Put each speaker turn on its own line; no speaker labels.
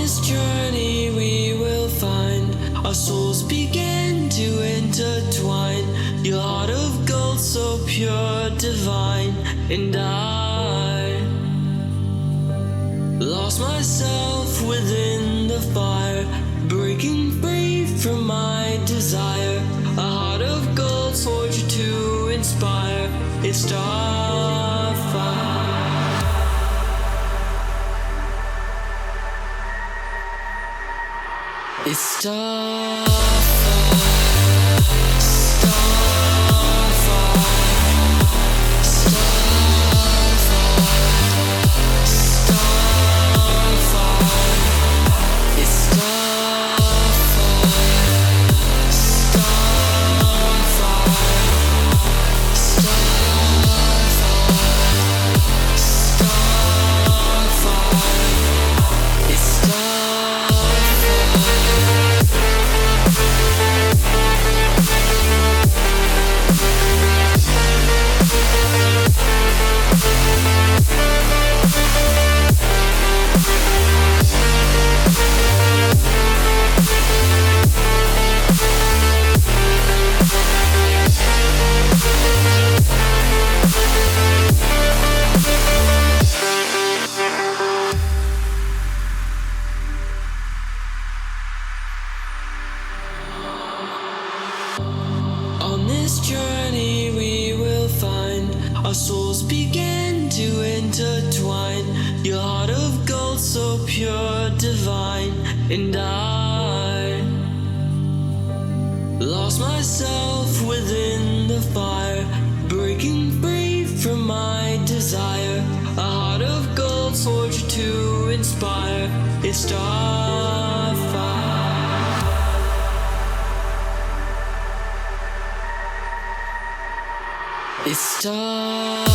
this journey we will find our souls begin to intertwine. Your heart of gold, so pure, divine. And I lost myself within the fire, breaking free from my desire. A heart of gold, forged to inspire. It's starfire. It's starfire, starfire, starfire, starfire. It's starfire, starfire, starfire, starfire. It's on this journey we will find our souls begin to intertwine. Your heart of gold, so pure, divine. And I lost myself within the fire, breaking free from my desire. A heart of gold, forged to inspire. It's starfire. It's starfire.